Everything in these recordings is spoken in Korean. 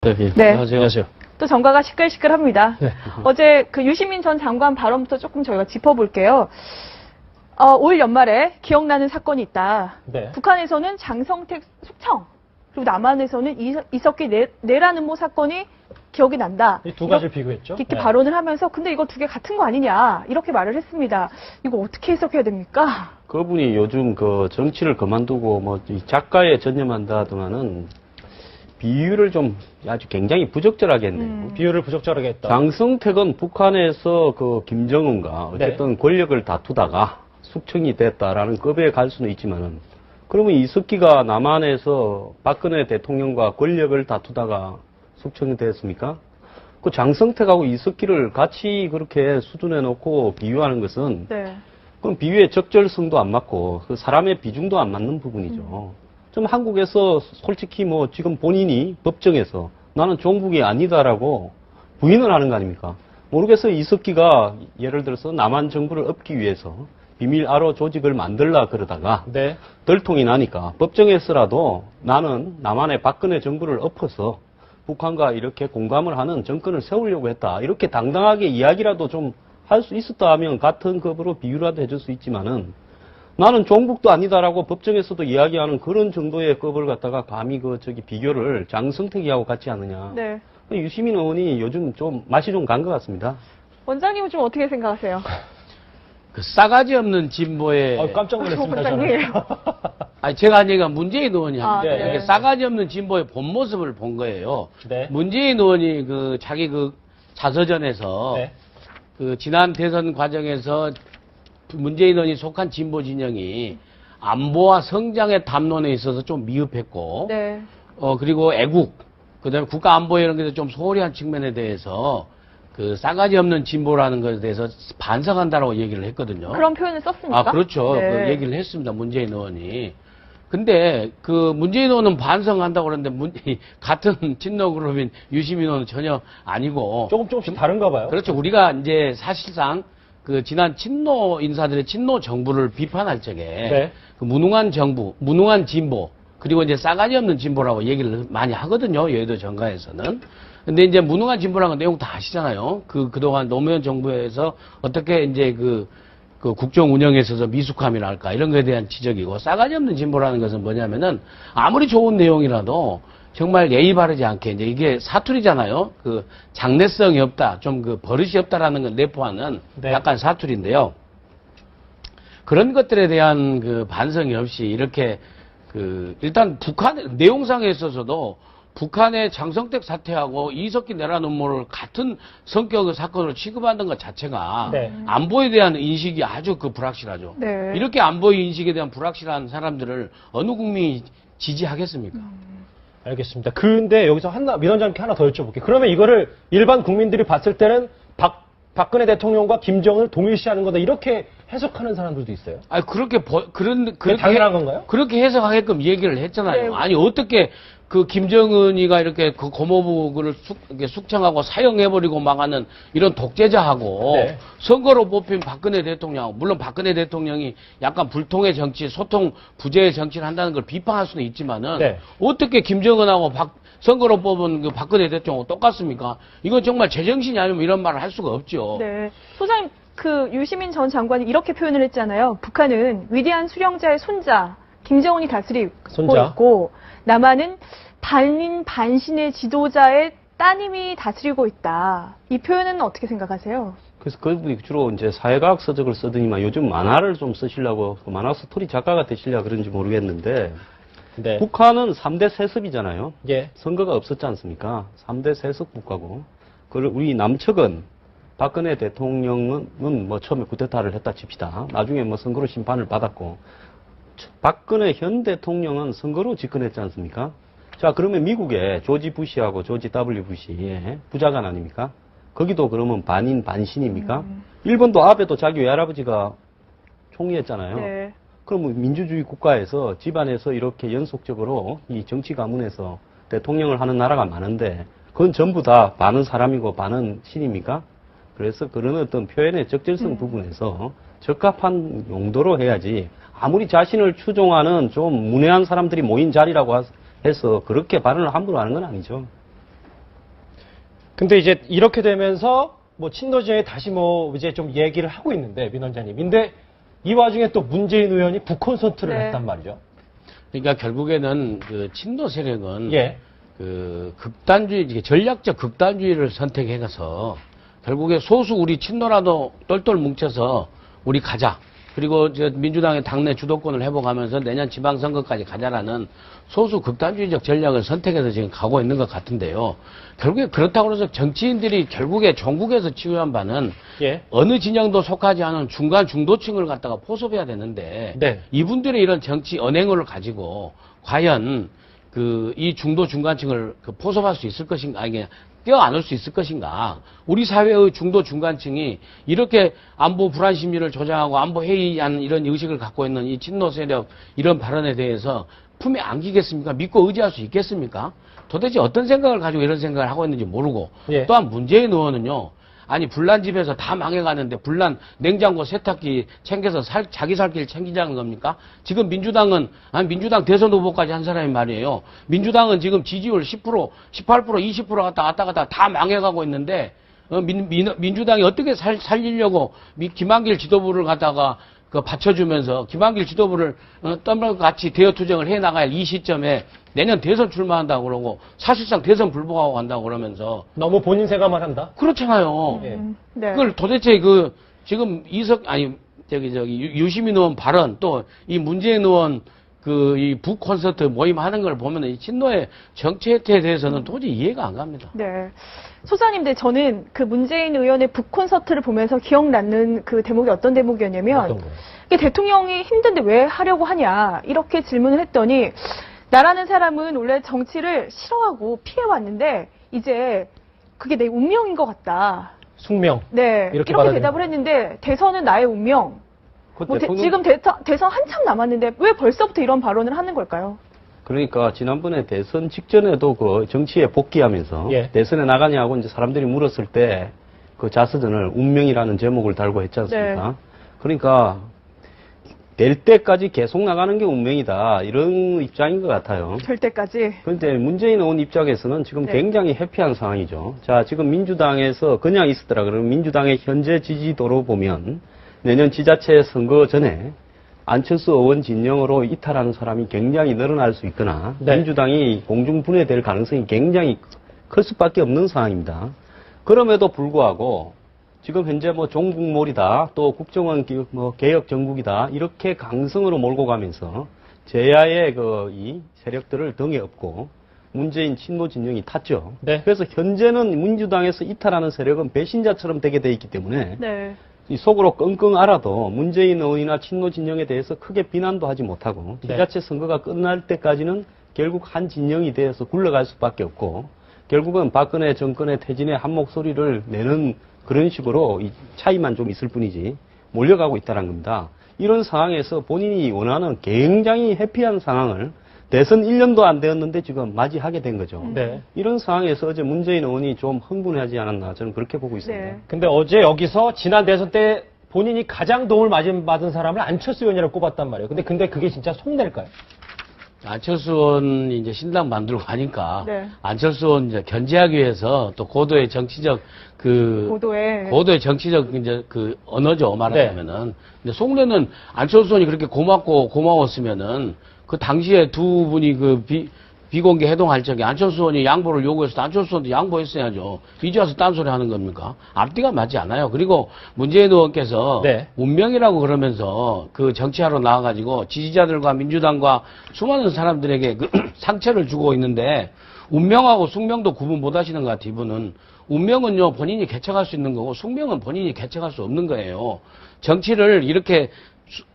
네, 예. 네. 안녕하세요. 또 정가가 시끌시끌합니다. 네. 어제 그 유시민 전 장관 발언부터 조금 저희가 짚어볼게요. 올 연말에 기억나는 사건이 있다. 네. 북한에서는 장성택 숙청, 그리고 남한에서는 이석기 내란 음모 사건이 기억이 난다. 이 두 가지를 비교했죠. 이렇게 네. 발언을 하면서 근데 이거 두 개 같은 거 아니냐 이렇게 말을 했습니다. 이거 어떻게 해석해야 됩니까? 그분이 요즘 그 정치를 그만두고 뭐 이 작가에 전념한다 하더만은 비유를 좀 아주 굉장히 부적절하게 했네요. 비유를 부적절하게 했다. 장성택은 북한에서 그 김정은과 어쨌든 권력을 다투다가 숙청이 됐다라는 급에 갈 수는 있지만은 그러면 이석기가 남한에서 박근혜 대통령과 권력을 다투다가 숙청이 됐습니까? 그 장성택하고 이석기를 같이 그렇게 수준에 놓고 비유하는 것은 네. 그럼 비유의 적절성도 안 맞고 그 사람의 비중도 안 맞는 부분이죠. 좀 한국에서 솔직히 뭐 지금 본인이 법정에서 나는 종북이 아니다라고 부인을 하는 거 아닙니까? 모르겠어요. 이석기가 예를 들어서 남한 정부를 엎기 위해서 비밀 아로 조직을 만들라 그러다가 네. 들통이 나니까 법정에서라도 나는 남한의 박근혜 정부를 엎어서 북한과 이렇게 공감을 하는 정권을 세우려고 했다. 이렇게 당당하게 이야기라도 좀 할 수 있었다 하면 같은 급으로 비유라도 해줄 수 있지만은 나는 종북도 아니다라고 법정에서도 이야기하는 그런 정도의 급을 갖다가 감히 비교를 장성택이하고 같이 하느냐. 네. 유시민 의원이 요즘 좀 맛이 좀 간 것 같습니다. 원장님은 좀 어떻게 생각하세요? 그 싸가지 없는 진보의 깜짝 놀랐습니다. 저는. 원장님. 아니 제가 한 얘기가 문재인 의원이 아, 합니다. 네. 이게 싸가지 없는 진보의 본 모습을 본 거예요. 네. 문재인 의원이 자기 자서전에서 네. 지난 대선 과정에서 문재인 의원이 속한 진보 진영이 안보와 성장의 담론에 있어서 좀 미흡했고 네. 그리고 애국 그다음에 국가 안보 이런 데서 좀 소홀히 한 측면에 대해서 싸가지 없는 진보라는 것에 대해서 반성한다라고 얘기를 했거든요. 그런 표현을 썼습니까? 아, 그렇죠. 네. 그 얘기를 했습니다. 문재인 의원이. 근데 문재인 의원은 반성한다고 그러는데 같은 친노 그룹인 유시민 의원은 전혀 아니고 조금씩 다른가 봐요. 그렇죠. 우리가 이제 사실상 지난 친노 인사들의 친노 정부를 비판할 적에 네. 무능한 정부, 무능한 진보, 그리고 이제 싸가지 없는 진보라고 얘기를 많이 하거든요. 여의도 정가에서는. 근데 이제 무능한 진보라는 건 내용 다 아시잖아요. 그동안 노무현 정부에서 어떻게 이제 그 국정 운영에 있어서 미숙함이랄까 이런 거에 대한 지적이고, 싸가지 없는 진보라는 것은 뭐냐면은 아무리 좋은 내용이라도 정말 예의 바르지 않게 이제 이게 사투리잖아요. 장래성이 없다, 좀 버릇이 없다라는 걸 내포하는 네. 약간 사투리인데요. 그런 것들에 대한 반성이 없이 이렇게 일단 북한 내용상에 있어서도 북한의 장성택 사태하고 이석기 내란 음모를 같은 성격의 사건으로 취급하는 것 자체가 네. 안보에 대한 인식이 아주 불확실하죠. 네. 이렇게 안보의 인식에 대한 불확실한 사람들을 어느 국민이 지지하겠습니까? 알겠습니다. 근데 여기서 민 원장님께 하나 더 여쭤볼게요. 그러면 이거를 일반 국민들이 봤을 때는 박근혜 대통령과 김정은을 동일시하는 거다 이렇게 해석하는 사람들도 있어요. 아니 그렇게 당연한 건가요? 그렇게 해석하게끔 얘기를 했잖아요. 네. 아니 어떻게 김정은이가 이렇게 고모부를 숙청하고 사형해버리고 망하는 이런 독재자하고 네. 선거로 뽑힌 박근혜 대통령, 물론 박근혜 대통령이 약간 불통의 정치, 소통 부재의 정치를 한다는 걸 비판할 수는 있지만은 네. 어떻게 김정은하고 선거로 뽑은 박근혜 대통령하고 똑같습니까? 이건 정말 제정신이 아니면 이런 말을 할 수가 없죠. 네. 소장님, 유시민 전 장관이 이렇게 표현을 했잖아요. 북한은 위대한 수령자의 손자, 김정은이 다스리고 손자. 있고, 남한은 반인 반신의 지도자의 따님이 다스리고 있다. 이 표현은 어떻게 생각하세요? 그래서 그분이 주로 이제 사회과학 서적을 쓰더니만 요즘 만화를 좀 쓰시려고 만화 스토리 작가가 되시려고 그런지 모르겠는데 네. 북한은 3대 세습이잖아요. 예. 선거가 없었지 않습니까? 3대 세습 국가고. 우리 남측은 박근혜 대통령은 뭐 처음에 쿠데타를 했다 칩시다. 나중에 뭐 선거로 심판을 받았고, 박근혜 현 대통령은 선거로 집권했지 않습니까? 자, 그러면 미국의 조지 부시하고 조지 W 부시의 부자간 아닙니까? 거기도 그러면 반인 반신입니까? 일본도 아베도 자기 외할아버지가 총리했잖아요. 네. 그럼 민주주의 국가에서 집안에서 이렇게 연속적으로 이 정치 가문에서 대통령을 하는 나라가 많은데 그건 전부 다 반은 사람이고 반은 신입니까? 그래서 그런 어떤 표현의 적절성 부분에서 적합한 용도로 해야지 아무리 자신을 추종하는 좀 문외한 사람들이 모인 자리라고 해서 그렇게 발언을 함부로 하는 건 아니죠. 근데 이제 이렇게 되면서 뭐 친노지에 다시 뭐 이제 좀 얘기를 하고 있는데 민 원장님. 근데 이 와중에 또 문재인 의원이 북콘서트를 네. 했단 말이죠. 그러니까 결국에는 그 친노 세력은 예. 그 극단주의, 이게 전략적 극단주의를 선택해서 결국에 소수 우리 친노라도 똘똘 뭉쳐서 우리 가자. 그리고 저 민주당의 당내 주도권을 회복하면서 내년 지방선거까지 가자라는 소수 극단주의적 전략을 선택해서 지금 가고 있는 것 같은데요. 결국에 그렇다고 해서 정치인들이 결국에 전국에서 치유한 바는 예. 어느 진영도 속하지 않은 중간 중도층을 갖다가 포섭해야 되는데 네. 이분들의 이런 정치 언행을 가지고 과연 그 이 중도 중간층을 그 포섭할 수 있을 것인가, 아니 껴안을 수 있을 것인가. 우리 사회의 중도 중간층이 이렇게 안보 불안 심리를 조장하고 안보 회의하는 이런 의식을 갖고 있는 이 친노 세력 이런 발언에 대해서 품에 안기겠습니까? 믿고 의지할 수 있겠습니까? 도대체 어떤 생각을 가지고 이런 생각을 하고 있는지 모르고 예. 또한 문재인 의원은요. 아니 불난 집에서 다 망해가는데 불난 냉장고 세탁기 챙겨서 자기 살 길 챙기자는 겁니까? 지금 민주당은 민주당 대선 후보까지 한 사람이 말이에요. 민주당은 지금 지지율 10%, 18%, 20% 왔다 갔다 다 망해가고 있는데 민주당이 어떻게 살리려고 김한길 지도부를 갖다가 그 받쳐주면서 김한길 지도부를 떠물같이 대여 투쟁을 해 나가야 이 시점에 내년 대선 출마한다고 그러고 사실상 대선 불복하고 간다고 그러면서 너무 본인 생각만 한다. 그렇잖아요. 예. 네. 그걸 도대체 그 지금 유시민 의원 발언 또 이 문재인 의원 그 이 북콘서트 모임 하는 걸 보면 이 친노의 정치에 대해서는 도저히 이해가 안 갑니다. 네. 소장님, 근데 저는 그 문재인 의원의 북콘서트를 보면서 기억나는 그 대목이 어떤 대목이었냐면, 어떤 거예요? 이게 대통령이 힘든데 왜 하려고 하냐, 이렇게 질문을 했더니, 나라는 사람은 원래 정치를 싫어하고 피해왔는데, 이제 그게 내 운명인 것 같다. 숙명. 네. 이렇게 이렇게 받아들인 대답을 했는데, 대선은 나의 운명. 그 뭐 대통령- 지금 대선 한참 남았는데, 왜 벌써부터 이런 발언을 하는 걸까요? 그러니까 지난번에 대선 직전에도 그 정치에 복귀하면서 예. 대선에 나가냐고 이제 사람들이 물었을 때 그 자서전을 운명이라는 제목을 달고 했지 않습니까? 네. 그러니까 될 때까지 계속 나가는 게 운명이다 이런 입장인 것 같아요. 될 때까지. 그런데 문재인 의원 입장에서는 지금 네. 굉장히 해피한 상황이죠. 자, 지금 민주당에서 그냥 있었더라 그러면 민주당의 현재 지지도로 보면 내년 지자체 선거 전에 안철수 의원 진영으로 이탈하는 사람이 굉장히 늘어날 수 있거나 네. 민주당이 공중분해될 가능성이 굉장히 클 수밖에 없는 상황입니다. 그럼에도 불구하고 지금 현재 뭐 종국몰이다 또 국정원 뭐 개혁 정국이다 이렇게 강성으로 몰고 가면서 제야의 그 이 세력들을 등에 업고 문재인 친노 진영이 탔죠. 네. 그래서 현재는 민주당에서 이탈하는 세력은 배신자처럼 되게 돼 있기 때문에 네. 이 속으로 끙끙 알아도 문재인 의원이나 친노 진영에 대해서 크게 비난도 하지 못하고 네. 지자체 선거가 끝날 때까지는 결국 한 진영이 되어서 굴러갈 수밖에 없고 결국은 박근혜 정권의 퇴진에 한 목소리를 내는 그런 식으로 이 차이만 좀 있을 뿐이지 몰려가고 있다는 겁니다. 이런 상황에서 본인이 원하는 굉장히 해피한 상황을 대선 1년도 안 되었는데 지금 맞이하게 된 거죠. 네. 이런 상황에서 어제 문재인 의원이 좀 흥분하지 않았나 저는 그렇게 보고 있습니다. 네. 근데 어제 여기서 지난 대선 때 본인이 가장 도움을 받은 사람을 안철수 의원이라고 꼽았단 말이에요. 근데 그게 진짜 속낼까요? 안철수 의원 이제 신당 만들고 가니까 네. 안철수 의원 이제 견제하기 위해서 또 고도의 정치적 고도의 정치적 이제 그 언어죠 말하자면은. 근데 속내는 안철수 의원이 그렇게 고마웠으면은 그 당시에 두 분이 그 비공개 해동할 적에 안철수 의원이 양보를 요구해서 안철수 의원도 양보했어야죠. 이제 와서 딴소리 하는 겁니까? 앞뒤가 맞지 않아요. 그리고 문재인 의원께서 네. 운명이라고 그러면서 그 정치하러 나와가지고 지지자들과 민주당과 수많은 사람들에게 그 상처를 주고 있는데 운명하고 숙명도 구분 못 하시는 것 같아요. 이분은. 운명은요 본인이 개척할 수 있는 거고 숙명은 본인이 개척할 수 없는 거예요. 정치를 이렇게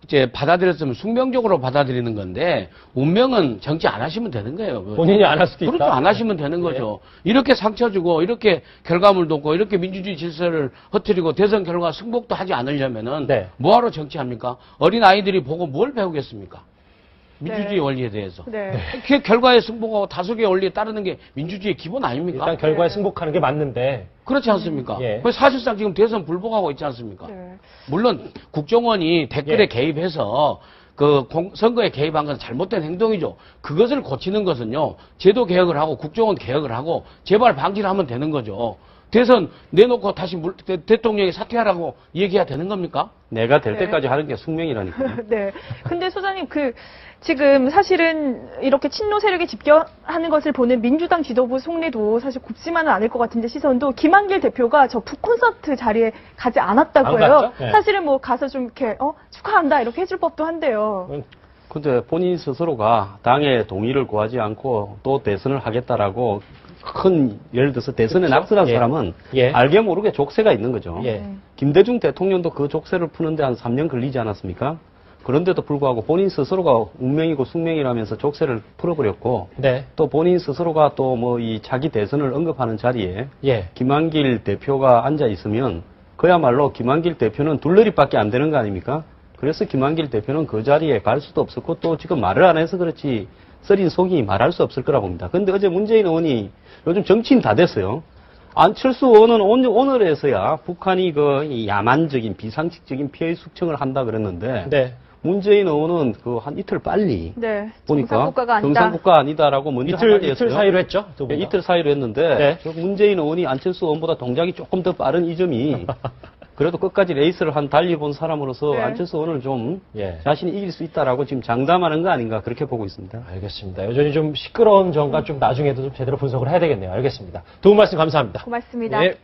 이제 받아들였으면 숙명적으로 받아들이는 건데 운명은 정치 안 하시면 되는 거예요. 본인이 안 할 수도 있다. 그렇죠. 안 하시면 되는 거죠. 이렇게 상처 주고 이렇게 결과물도 없고 이렇게 민주주의 질서를 허트리고 대선 결과 승복도 하지 않으려면은 네. 뭐하러 정치합니까? 어린 아이들이 보고 뭘 배우겠습니까? 민주주의 네. 원리에 대해서. 네. 그 결과에 승복하고 다수의 원리에 따르는 게 민주주의의 기본 아닙니까? 일단 결과에 네. 승복하는 게 맞는데 그렇지 않습니까? 예. 그래서 사실상 지금 대선 불복하고 있지 않습니까? 네. 물론 국정원이 댓글에 예. 개입해서 선거에 개입한 것은 잘못된 행동이죠. 그것을 고치는 것은요, 제도 개혁을 하고 국정원 개혁을 하고 재발 방지를 하면 되는 거죠. 대선 내놓고 다시 대통령이 사퇴하라고 얘기해야 되는 겁니까? 내가 될 네. 때까지 하는 게 숙명이라니까요. 네. 근데 소장님, 지금 사실은 이렇게 친노 세력이 집결하는 것을 보는 민주당 지도부 속내도 사실 곱지만은 않을 것 같은데 시선도 김한길 대표가 저 북콘서트 자리에 가지 않았다고 안 해요. 갔죠? 네. 사실은 뭐 가서 좀 이렇게, 축하한다 이렇게 해줄 법도 한데요. 근데 본인 스스로가 당의 동의를 구하지 않고 또 대선을 하겠다라고 예를 들어서 대선에 그렇죠. 낙선한 예. 사람은 예. 알게 모르게 족쇄가 있는 거죠. 예. 김대중 대통령도 그 족쇄를 푸는데 한 3년 걸리지 않았습니까? 그런데도 불구하고 본인 스스로가 운명이고 숙명이라면서 족쇄를 풀어버렸고 네. 또 본인 스스로가 또 뭐 이 자기 대선을 언급하는 자리에 예. 김한길 대표가 앉아 있으면 그야말로 김한길 대표는 둘러리밖에 안 되는 거 아닙니까? 그래서 김한길 대표는 그 자리에 갈 수도 없었고 또 지금 말을 안 해서 그렇지 썰인 속이 말할 수 없을 거라 봅니다. 근데 어제 문재인 의원이 요즘 정치인 다 됐어요. 안철수 의원은 오늘에서야 북한이 이 야만적인 비상식적인 피해 숙청을 한다 그랬는데 네. 문재인 의원은 한 이틀 빨리 네. 보니까 정상국가가 아니다. 정상국가 아니다라고 먼저 이틀 사이로 했죠. 두 예, 분과. 이틀 사이로 했는데 네. 저 문재인 의원이 안철수 의원보다 동작이 조금 더 빠른 이 점이 그래도 끝까지 레이스를 달려본 사람으로서 네. 안철수 의원을 좀 예. 자신이 이길 수 있다라고 지금 장담하는 거 아닌가 그렇게 보고 있습니다. 알겠습니다. 여전히 좀 시끄러운 점과 좀 나중에도 좀 제대로 분석을 해야 되겠네요. 알겠습니다. 도움 말씀 감사합니다. 고맙습니다. 예.